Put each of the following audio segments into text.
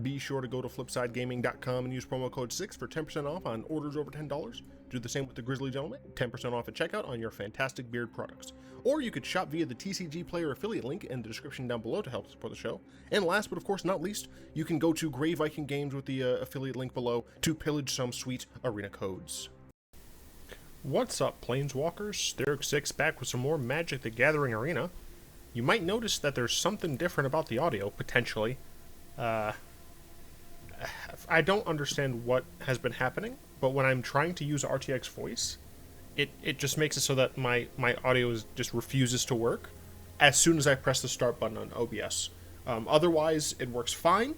Be sure to go to flipsidegaming.com and use promo code 6 for 10% off on orders over $10. Do the same with the Grizzly Gentleman, 10% off at checkout on your fantastic beard products. Or you could shop via the TCG Player affiliate link in the description down below to help support the show. And last but of course not least, you can go to Grey Viking Games with the affiliate link below to pillage some sweet arena codes. What's up, Planeswalkers? Derek6 back with some more Magic the Gathering Arena. You might notice that there's something different about the audio, potentially. I don't understand what has been happening, but when I'm trying to use RTX voice, it just makes it so that my audio just refuses to work as soon as I press the start button on OBS. Otherwise, it works fine.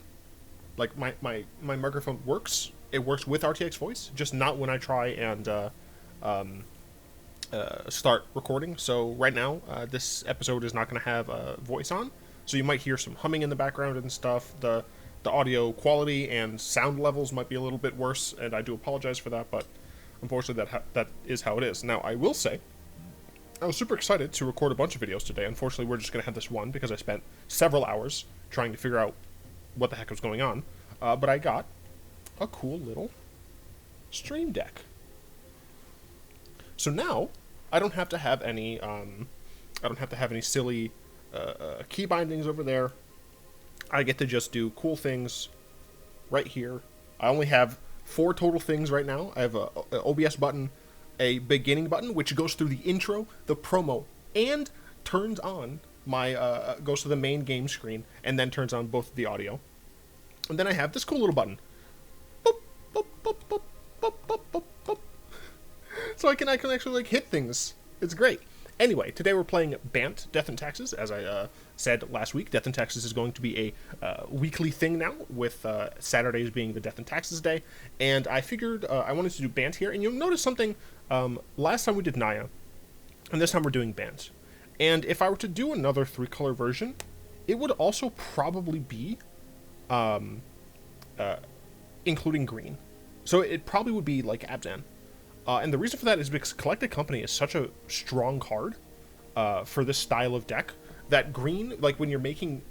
Like, my microphone works. It works with RTX voice, just not when I try and start recording. So right now, this episode is not going to have a voice on, so you might hear some humming in the background and stuff. The audio quality and sound levels might be a little bit worse, and I do apologize for that, but unfortunately that is how it is. Now, I will say, I was super excited to record a bunch of videos today. Unfortunately, we're just going to have this one because I spent several hours trying to figure out what the heck was going on. But I got a cool little stream deck. So now, I don't have to have any silly key bindings over there. I get to just do cool things right here. I only have 4 total things right now. I have an OBS button, a beginning button, which goes through the intro, the promo, and turns on my, goes to the main game screen, and then turns on both the audio. And then I have this cool little button. Boop, boop, boop, boop, boop, boop, boop, boop. So I can actually, like, hit things. It's great. Anyway, today we're playing Bant, Death and Taxes. As I said last week, Death and Taxes is going to be a weekly thing now, with Saturdays being the Death and Taxes day. And I figured I wanted to do Bant here. And you'll notice something, last time we did Naya, and this time we're doing Bant. And if I were to do another 3-color version, it would also probably be including green. So it probably would be like Abzan. And the reason for that is because Collected Company is such a strong card for this style of deck that green, like when you're making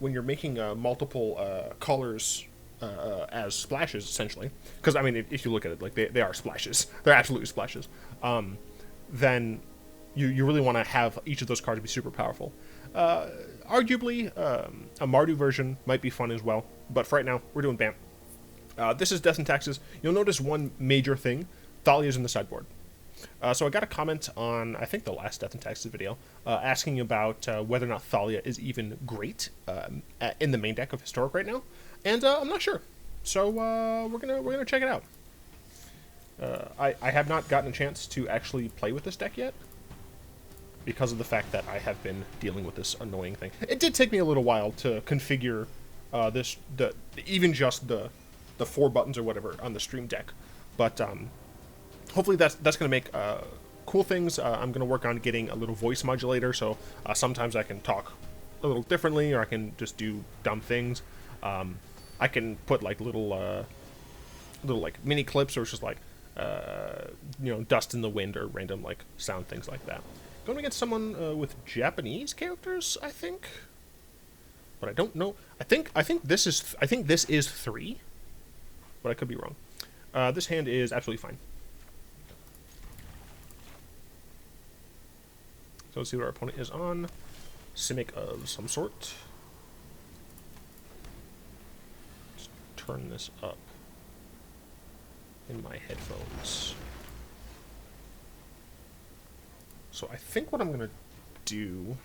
multiple colors as splashes, essentially. Because I mean, if you look at it, like they are splashes, they're absolutely splashes. Then you really want to have each of those cards be super powerful. Arguably, a Mardu version might be fun as well, but for right now, we're doing Bant. This is Death and Taxes. You'll notice one major thing. Thalia's in the sideboard. So I got a comment on, I think, the last Death and Taxes video, asking about whether or not Thalia is even great in the main deck of Historic right now, and I'm not sure. So we're gonna check it out. I have not gotten a chance to actually play with this deck yet, because of the fact that I have been dealing with this annoying thing. It did take me a little while to configure even just the 4 buttons or whatever on the stream deck, but hopefully that's going to make cool things. I'm going to work on getting a little voice modulator, so sometimes I can talk a little differently, or I can just do dumb things. I can put like little like mini clips, or it's just like dust in the wind, or random like sound things like that. Going against someone with Japanese characters, I think, but I don't know. I think this is 3, but I could be wrong. This hand is absolutely fine. So let's see what our opponent is on. Simic of some sort. Just turn this up in my headphones. So I think what I'm going to do...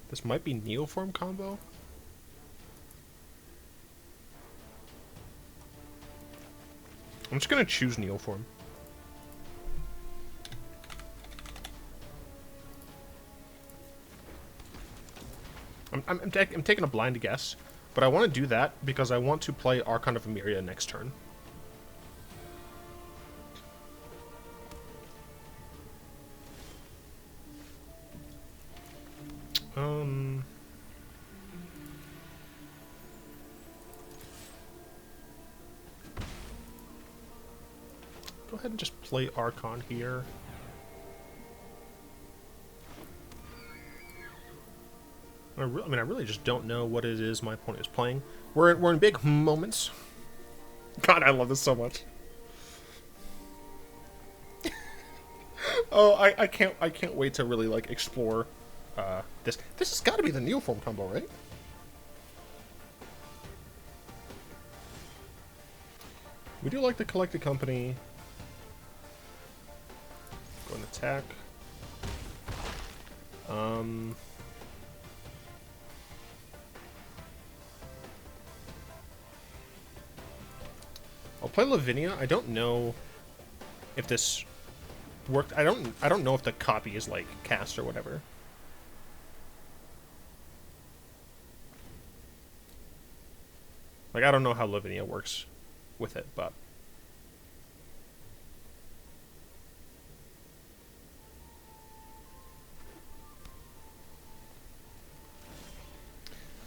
This might be Neoform combo. I'm just going to choose Neoform. I'm taking a blind guess, but I want to do that because I want to play Archon of Emeria next turn. Go ahead and just play Archon here. I mean, I really just don't know what it is my opponent is playing. We're in big moments. God, I love this so much. Oh, I can't wait to really like explore this. This has got to be the Neoform combo, right? We do like the Collected Company. Go and attack. I'll play Lavinia. I don't know if this worked. I don't know if the copy is like cast or whatever. Like, I don't know how Lavinia works with it, but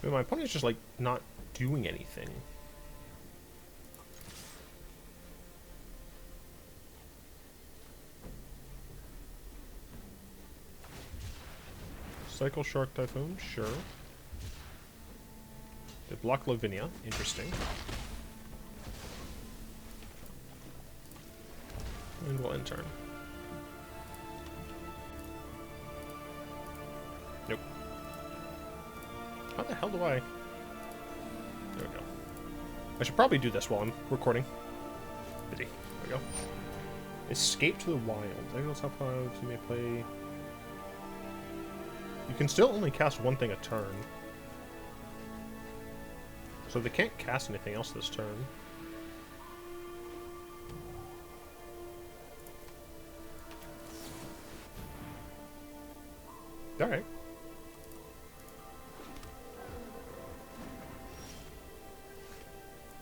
I mean, my opponent's just like not doing anything. Cycle Shark Typhoon, sure. They block Lavinia, interesting. And we'll end turn. Nope. How the hell do I... There we go. I should probably do this while I'm recording. Busy. There we go. Escape to the Wild. Exile top 5, you may play... You can still only cast one thing a turn. So they can't cast anything else this turn. Alright.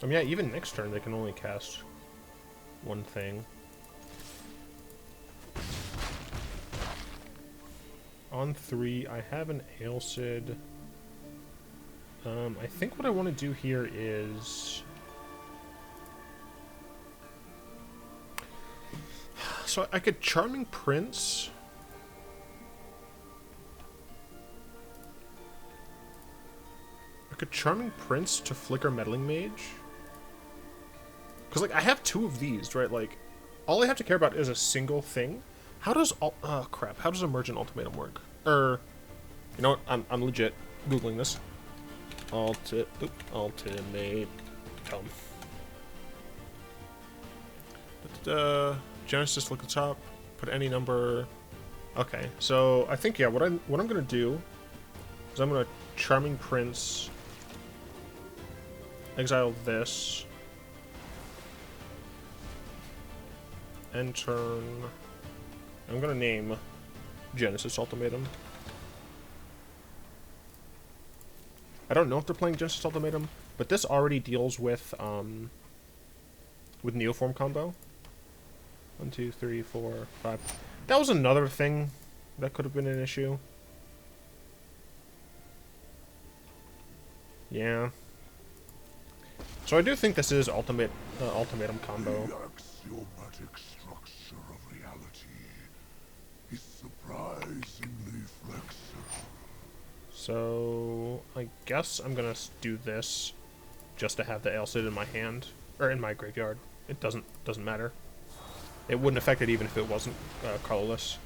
I mean, yeah, even next turn they can only cast one thing. On 3, I have an Alseid. I think what I want to do here is... So I could Charming Prince. I could Charming Prince to flicker Meddling Mage. Because, like, I have 2 of these, right? Like, all I have to care about is a single thing. How does... Oh, crap. How does Emergent Ultimatum work? You know what? I'm legit Googling this. Ultimatum. Genesis, look at the top. Put any number. Okay, so I think, yeah, what I'm gonna do is I'm gonna Charming Prince, exile this, end turn. I'm gonna name Genesis Ultimatum. I don't know if they're playing Genesis Ultimatum, but this already deals with Neoform combo. 1, 2, 3, 4, 5. That was another thing that could have been an issue. Yeah. So I do think this is Ultimatum combo. The axiomatic structure of reality is surprisingly flexible. So I guess I'm gonna do this just to have the Alseid in my hand or in my graveyard. It doesn't matter. It wouldn't affect it even if it wasn't colorless.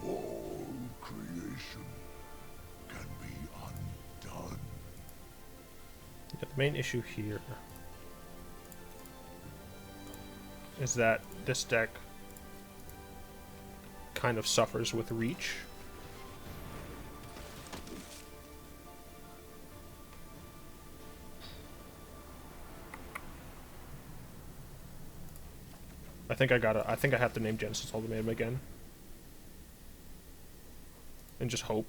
All creation can be undone. Yeah, the main issue here is that this deck kind of suffers with reach. I think I have to name Genesis Ultimatum again. And just hope.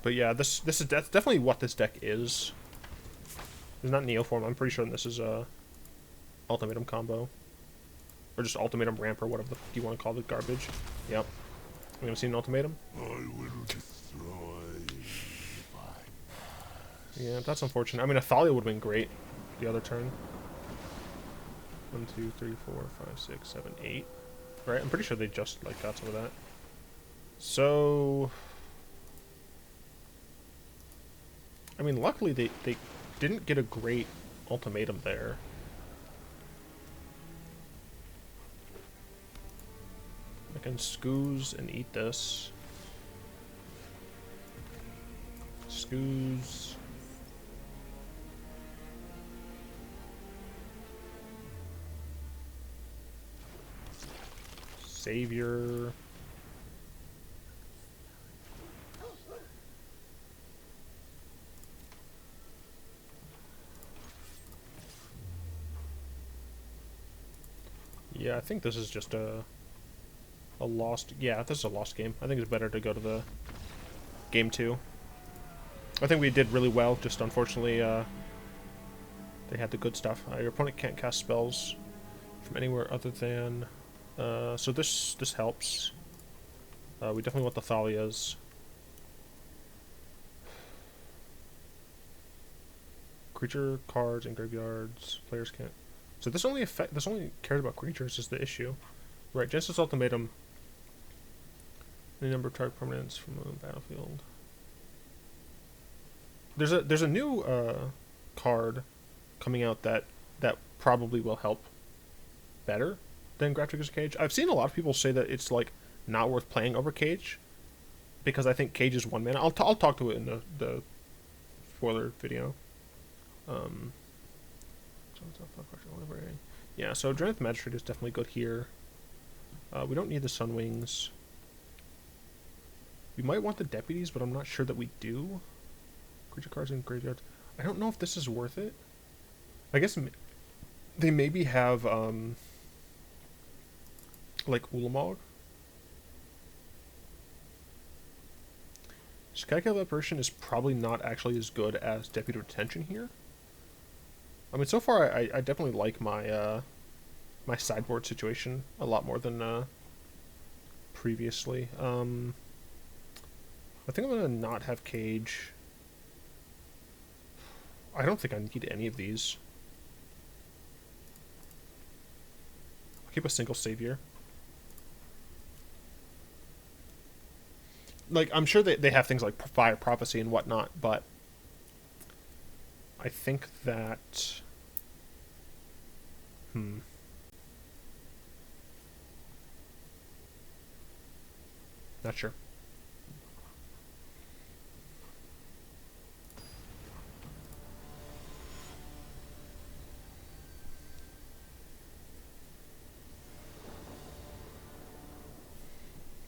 But yeah, that's definitely what this deck is. It's not Neoform. I'm pretty sure this is a Ultimatum combo. Or just Ultimatum Ramp or whatever the fuck you want to call the garbage. Yep. I'm gonna see an Ultimatum. I will destroy. Yeah, that's unfortunate. I mean, Athalia would have been great the other turn. 1, 2, 3, 4, 5, 6, 7, 8. Right? I'm pretty sure they just like got some of that. So, I mean, luckily they didn't get a great ultimatum there. I can Scooze and eat this. Scooze. Savior. Yeah, I think this is just a lost... Yeah, this is a lost game. I think it's better to go to the game 2. I think we did really well, just unfortunately they had the good stuff. Your opponent can't cast spells from anywhere other than... so this helps. We definitely want the Thalias. Creature cards and graveyards. Players can't... So this only cares about creatures is the issue. Right, Genesis Ultimatum. Any number of target permanents from the battlefield. There's a new card coming out that probably will help better than Grafdigger's Cage. I've seen a lot of people say that it's like not worth playing over Cage because I think Cage is 1 mana. I'll talk to it in the spoiler video. Yeah, so Dranith Magistrate is definitely good here. We don't need the Sunwings. We might want the Deputies, but I'm not sure that we do. Creature cards in graveyards. I don't know if this is worth it. I guess they maybe have, like Ulamog. Skyclave Apparition is probably not actually as good as Deputy of Detention here. I mean, so far I definitely like my my sideboard situation a lot more than previously. I think I'm gonna not have Cage. I don't think I need any of these. I'll keep a single Savior. Like, I'm sure they have things like Fire Prophecy and whatnot, but I think that... Not sure.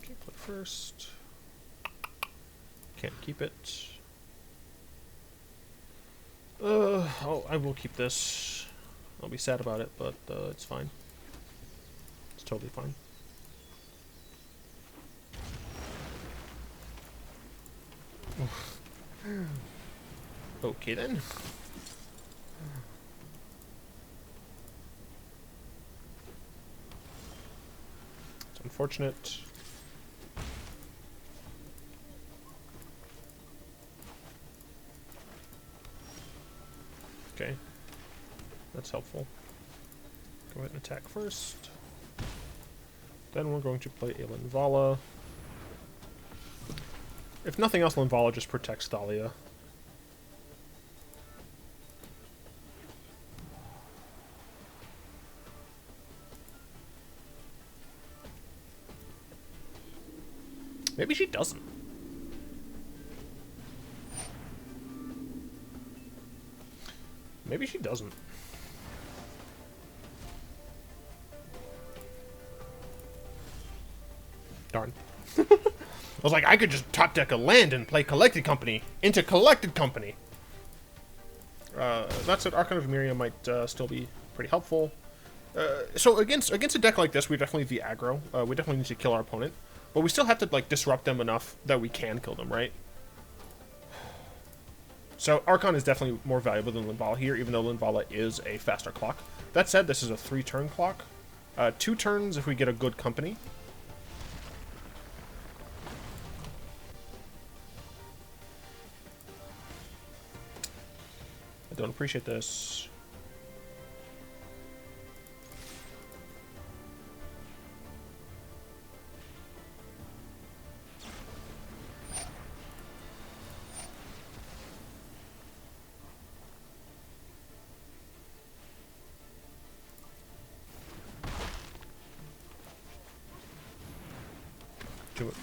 Okay, play first. Can't keep it. I will keep this. I'll be sad about it, but it's fine. It's totally fine. Okay then. It's unfortunate. Okay. That's helpful. Go ahead and attack first. Then we're going to play a Linvala. If nothing else, Linvala just protects Thalia. Maybe she doesn't. Maybe she doesn't. Darn. I was like, I could just top deck a land and play Collected Company into Collected Company. That said, Archon of Emeria might still be pretty helpful. So against a deck like this, we definitely the aggro. We definitely need to kill our opponent, but we still have to like disrupt them enough that we can kill them, right? So Archon is definitely more valuable than Linvala here, even though Linvala is a faster clock. That said, this is a 3-turn clock. 2 turns if we get a good company. I don't appreciate this.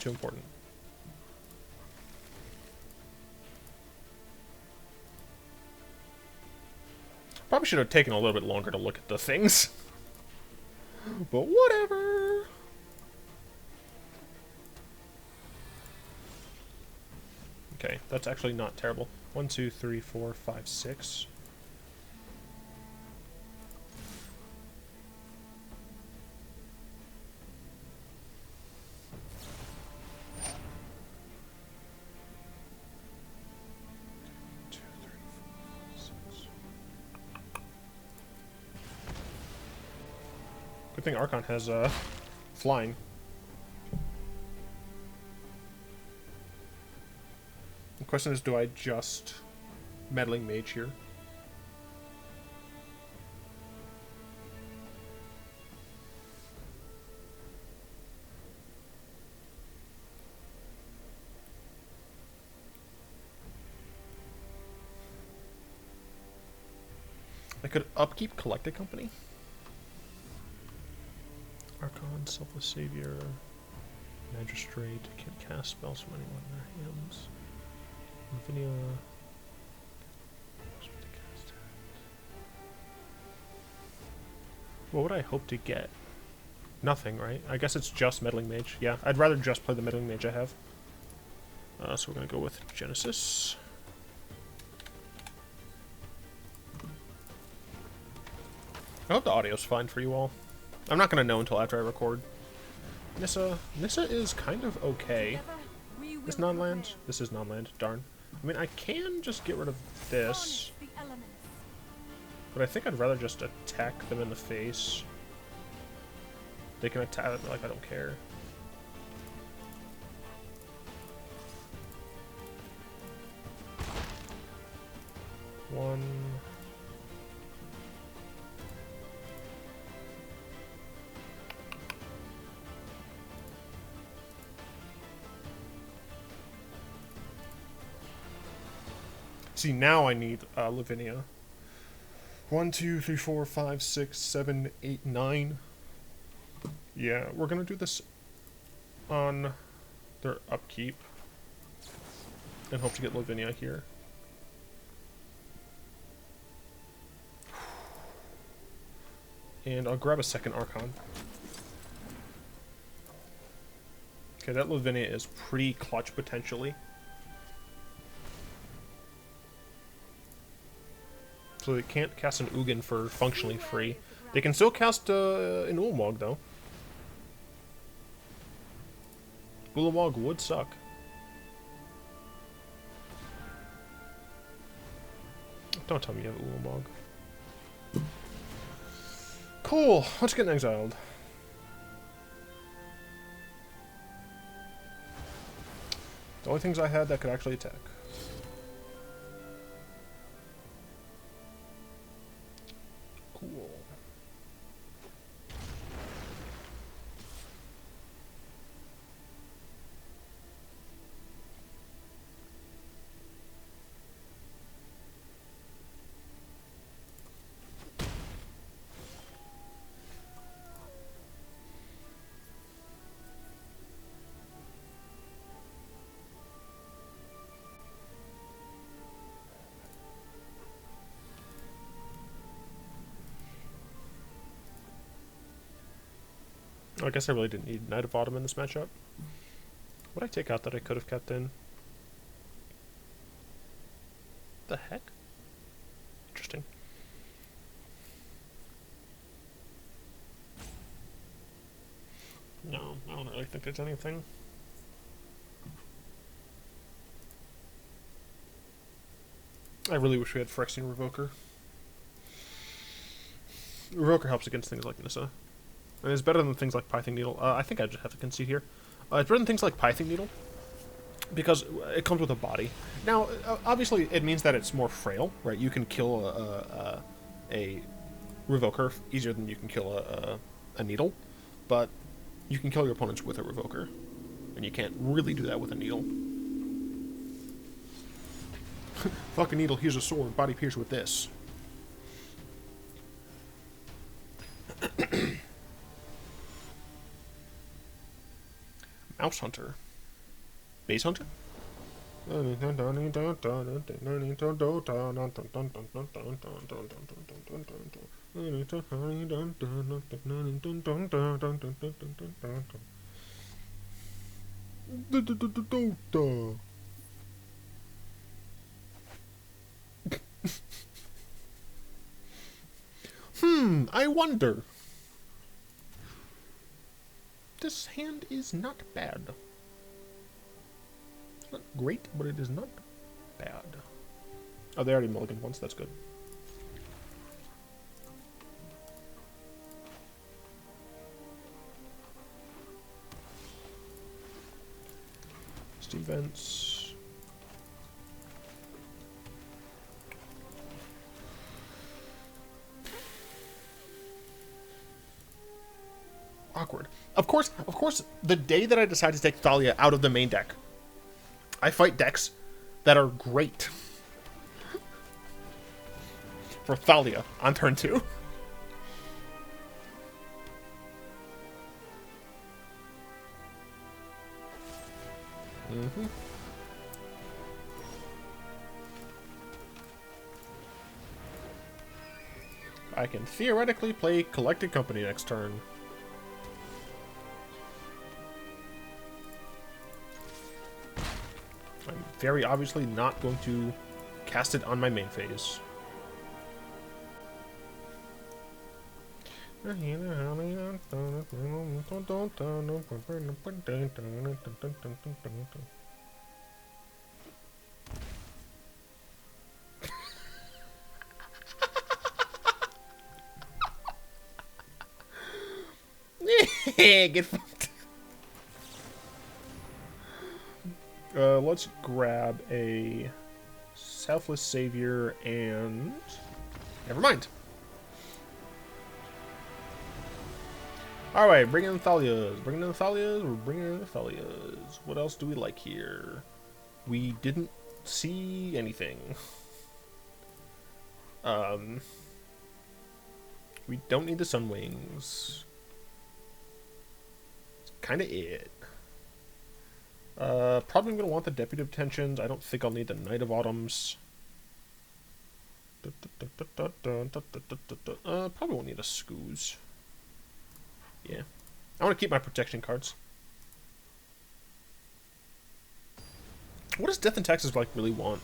too important. Probably should have taken a little bit longer to look at the things. But whatever. Okay, that's actually not terrible. 1, 2, 3, 4, 5, 6. Good thing Archon has flying. The question is, do I just Meddling Mage here? I could upkeep Collected Company. Archon, Selfless Savior, Magistrate, can't cast spells from anyone in their hands. Lavinia. What would I hope to get? Nothing, right? I guess it's just Meddling Mage. Yeah, I'd rather just play the Meddling Mage I have. So we're going to go with Genesis. I hope the audio's fine for you all. I'm not going to know until after I record. Nissa is kind of okay. This non-land? This is non-land, darn. I mean, I can just get rid of this. But I think I'd rather just attack them in the face. They can attack, like, I don't care. One... See, now I need Lavinia. 1, 2, 3, 4, 5, 6, 7, 8, 9. Yeah, we're gonna do this on their upkeep. And hope to get Lavinia here. And I'll grab a second Archon. Okay, that Lavinia is pretty clutch potentially. So they can't cast an Ugin for functionally free. They can still cast an Ulamog, though. Ulamog would suck. Don't tell me you have Ulamog. Cool, let's get exiled. The only things I had that could actually attack. Cool. I guess I really didn't need Knight of Autumn in this matchup. What did I take out that I could have kept in? The heck? Interesting. No, I don't really think there's anything. I really wish we had Phyrexian Revoker. Revoker helps against things like Nissa. And it's better than things like Pything Needle. I think I just have to concede here. It's better than things like Pything Needle because it comes with a body. Now, obviously, it means that it's more frail, right? You can kill a Revoker easier than you can kill a Needle, but you can kill your opponents with a Revoker, and you can't really do that with a Needle. Fuck a Needle, here's a sword, body pierce with this. Mouse Hunter. Base Hunter? I wonder. This hand is not bad. It's not great, but it is not bad. Oh, they already mulliganed once. That's good. Events. Awkward. Of course, the day that I decide to take Thalia out of the main deck, I fight decks that are great for Thalia on turn 2. I can theoretically play Collected Company next turn. I'm very obviously not going to cast it on my main phase. Get fucked. Let's grab a Selfless Savior and... Never mind. Alright, bring in the Thalias. Bring in the Thalias. We're bringing in the Thalias. What else do we like here? We didn't see anything. We don't need the Sunwings. That's kind of it. Probably going to want the Deputy of Detentions. I don't think I'll need the Knight of Autumns. Probably won't need a Scooze. Yeah. I want to keep my protection cards. What does Death and Taxes like really want?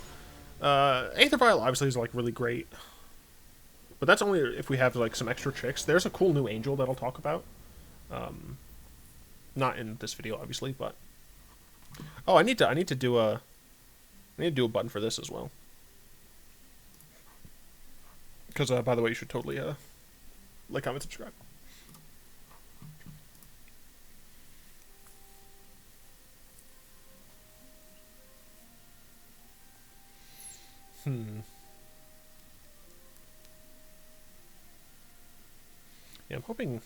Aether Vial obviously is like really great. But that's only if we have like some extra tricks. There's a cool new angel that I'll talk about. Not in this video obviously, but oh, I need to do a button for this as well. Because by the way, you should totally like, comment, subscribe. Yeah, I'm hoping.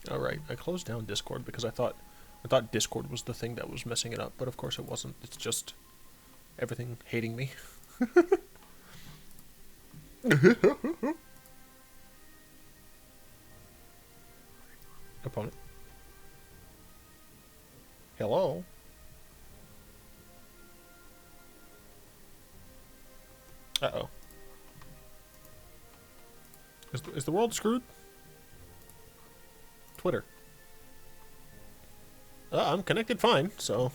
All right, I closed down Discord because I thought Discord was the thing that was messing it up, but of course it wasn't. It's just everything hating me. Opponent. Hello. Uh-oh. Is the world screwed? Twitter. I'm connected fine, so...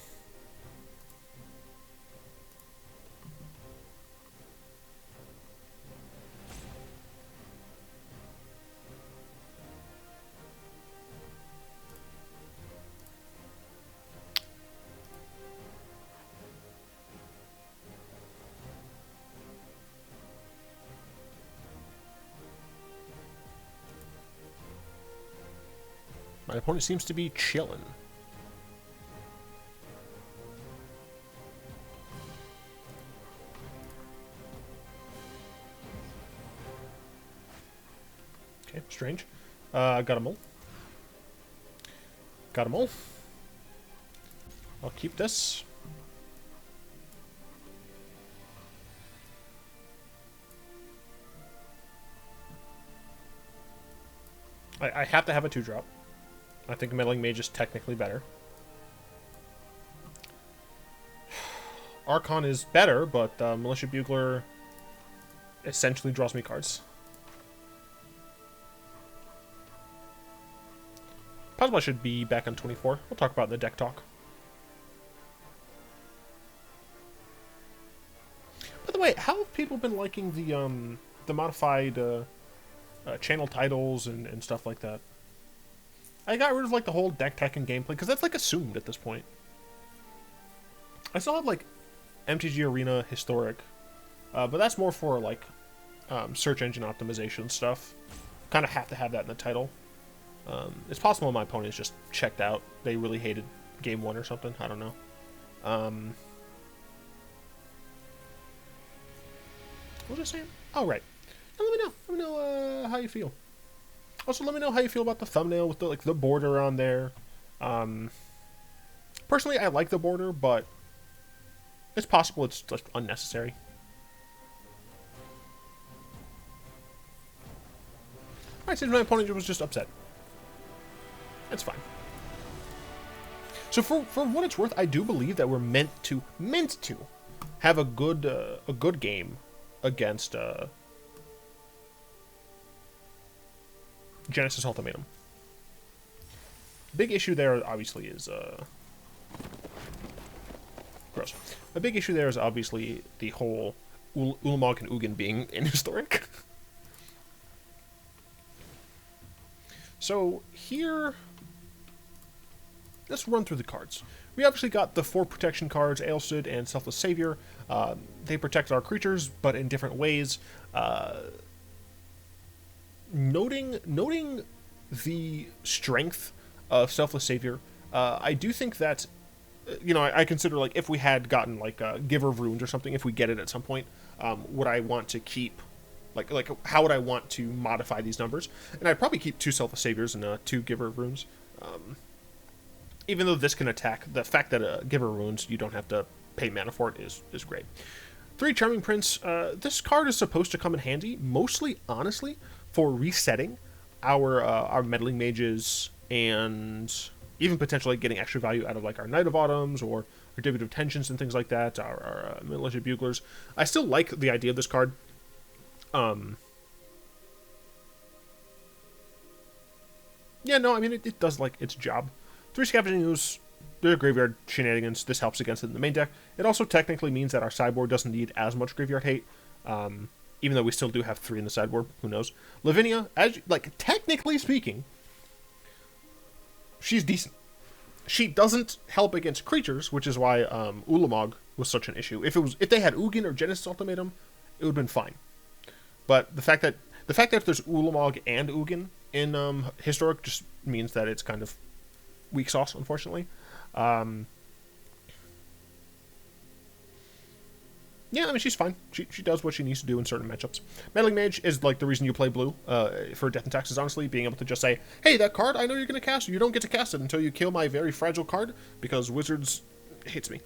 My opponent seems to be chilling. Okay, strange. Got a mole. Got a mole. I'll keep this. I have to have a 2-drop. I think Meddling Mage is technically better. Archon is better, but Militia Bugler essentially draws me cards. Possibly I should be back on 24. We'll talk about it in the deck talk. By the way, how have people been liking the modified channel titles and stuff like that? I got rid of like the whole deck tech and gameplay because that's like assumed at this point. I still have like MTG Arena Historic, but that's more for like search engine optimization stuff. Kind of have to have that in the title. It's possible my opponents just checked out. They really hated game 1 or something. I don't know. What was I saying? Oh, right. Now, let me know. Let me know how you feel. Also, let me know how you feel about the thumbnail with the border on there. Personally, I like the border, but it's possible it's just unnecessary. Alright, since my opponent was just upset. That's fine. So for what it's worth, I do believe that we're meant to have a good game against Genesis Ultimatum. Big issue there obviously is gross. A big issue there is obviously the whole Ulamog and Ugin being in historic. So here, let's run through the cards. We obviously got the 4 protection cards, Alseid and Selfless Savior. They protect our creatures, but in different ways. Noting the strength of Selfless Savior, I do think that, you know, I consider, like, if we had gotten, like, Giver of Runes or something, if we get it at some point, would I want to keep, like, how would I want to modify these numbers? And I'd probably keep 2 Selfless Saviors and 2 Giver of Runes. Even though this can attack, the fact that Giver of Runes, you don't have to pay mana for it is great. 3 Charming Prince, this card is supposed to come in handy, mostly, honestly, for resetting our Meddling Mages and even potentially getting extra value out of like our Knight of Autumns or our Deputy of Detentions and things like that, our Militia Buglers. I still like the idea of this card. Yeah, no, I mean, it does like its job. 3 Scavenging Ooze, they're graveyard shenanigans. This helps against it in the main deck. It also technically means that our sideboard doesn't need as much graveyard hate. Even though we still do have 3 in the sideboard, who knows? Lavinia, technically speaking, she's decent. She doesn't help against creatures, which is why Ulamog was such an issue. If they had Ugin or Genesis Ultimatum, it would have been fine. But the fact that there's Ulamog and Ugin in Historic just means that it's kind of weak sauce, unfortunately. Yeah, I mean, she's fine. She does what she needs to do in certain matchups. Meddling Mage is, like, the reason you play blue for Death and Taxes, honestly. Being able to just say, hey, that card I know you're going to cast, you don't get to cast it until you kill my very fragile card, because Wizards hates me.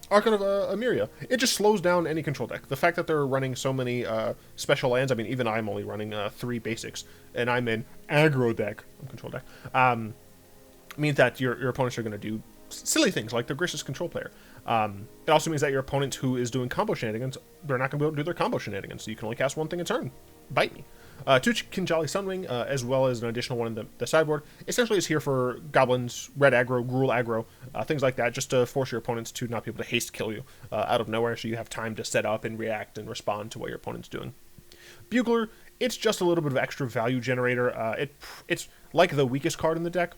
Archon of Emeria. It just slows down any control deck. The fact that they're running so many special lands, I mean, even I'm only running 3 basics, and I'm in aggro deck, control deck, means that your opponents are going to do silly things like the Grixis Control player. It also means that your opponent who is doing combo shenanigans, they're not going to be able to do their combo shenanigans, so you can only cast one thing a turn. Bite me. 2 Kinjalli Sunwing, as well as an additional one in the sideboard. Essentially is here for goblins, red aggro, gruel aggro, things like that, just to force your opponents to not be able to haste kill you out of nowhere, so you have time to set up and react and respond to what your opponent's doing. Bugler, it's just a little bit of extra value generator. It's like the weakest card in the deck.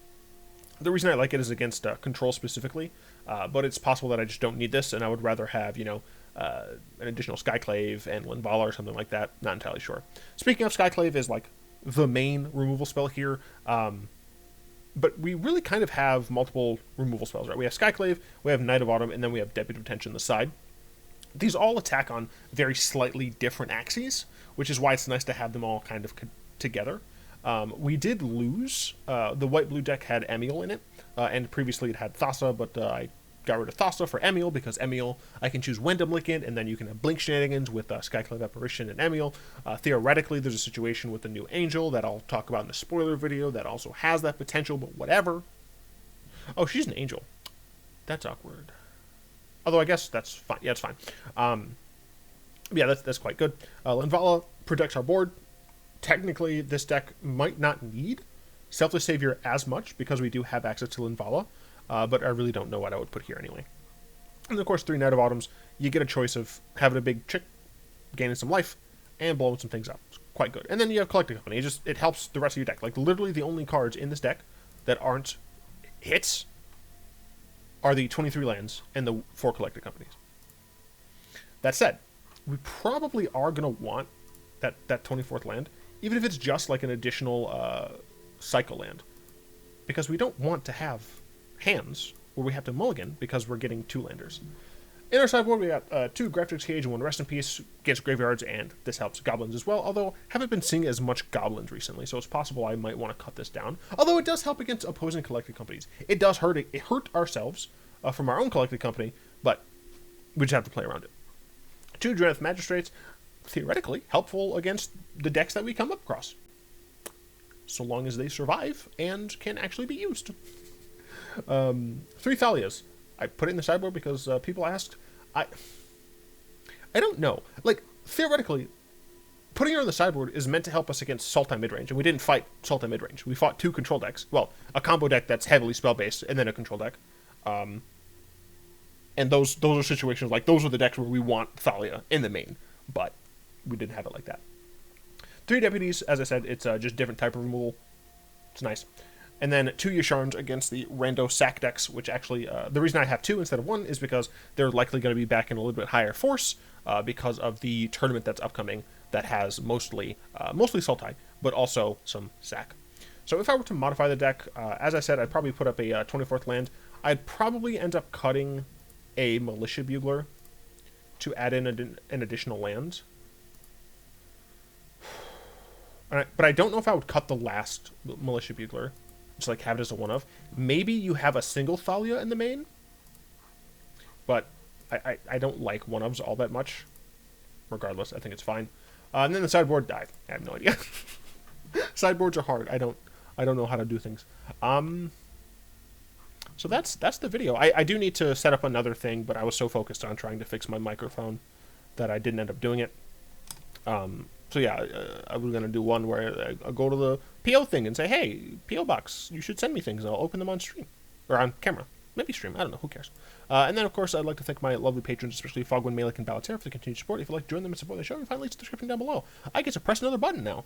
The reason I like it is against control specifically, but it's possible that I just don't need this, and I would rather have, you know, an additional Skyclave and Linvala or something like that. Not entirely sure. Speaking of, Skyclave is like the main removal spell here, but we really kind of have multiple removal spells, right? We have Skyclave, we have Knight of Autumn, and then we have Deputy of Detention on the side. These all attack on very slightly different axes, which is why it's nice to have them all kind of together. We did lose. The white-blue deck had Emil in it, and previously it had Thassa, but I got rid of Thassa for Emil, because Emil, I can choose Wyndham Lycan, and then you can have Blink shenanigans with Skyclave Apparition and Emil. Theoretically, there's a situation with the new Angel that I'll talk about in the spoiler video that also has that potential, but whatever. Oh, she's an Angel. That's awkward. Although I guess that's fine. Yeah, it's fine. Yeah, that's quite good. Linvala protects our board. Technically, this deck might not need Selfless Savior as much because we do have access to Linvala, but I really don't know what I would put here anyway. And of course, 3 Knight of Autumns, you get a choice of having a big chick, gaining some life, and blowing some things up. It's quite good. And then you have Collecting Company. It helps the rest of your deck. Like, literally the only cards in this deck that aren't hits are the 23 lands and the 4 Collecting Companies. That said, we probably are going to want that 24th land, even if it's just like an additional cycle land, because we don't want to have hands where we have to mulligan because we're getting 2 landers. In our sideboard, we got 2 Grafdigger's Cage and 1 Rest in Peace against graveyards, and this helps goblins as well, although haven't been seeing as much goblins recently, so it's possible I might want to cut this down. Although it does help against opposing Collected Companies. It does hurt ourselves from our own Collected Company, but we just have to play around it. 2 Drenith Magistrates, theoretically helpful against the decks that we come up across, so long as they survive and can actually be used. 3 Thalias. I put it in the sideboard because people asked. I don't know. Like, theoretically, putting her on the sideboard is meant to help us against Sultai midrange, and we didn't fight Sultai midrange. We fought 2 control decks. Well, a combo deck that's heavily spell-based, and then a control deck. And those are situations, like, those are the decks where we want Thalia in the main, but we didn't have it like that. 3 Deputies, as I said, it's just different type of removal. It's nice. And then 2 Yasharns against the rando sack decks, which actually, the reason I have 2 instead of 1 is because they're likely going to be back in a little bit higher force because of the tournament that's upcoming that has mostly Sultai, but also some sack. So if I were to modify the deck, as I said, I'd probably put up a 24th land. I'd probably end up cutting a Militia Bugler to add in an additional land. But I don't know if I would cut the last Militia Bugler. Just like have it as a one-of. Maybe you have a single Thalia in the main. But I don't like one-ofs all that much. Regardless, I think it's fine. And then the sideboard, I have no idea. Sideboards are hard. I don't know how to do things. So that's the video. I do need to set up another thing, but I was so focused on trying to fix my microphone that I didn't end up doing it. So yeah, I was going to do one where I'll go to the PO thing and say, hey, PO box, you should send me things, and I'll open them on stream. Or on camera. Maybe stream, I don't know, who cares. And then, of course, I'd like to thank my lovely patrons, especially Fogwin, Malik, and Balater, for the continued support. If you'd like to join them and support the show, you can find links in the description down below. I get to press another button now.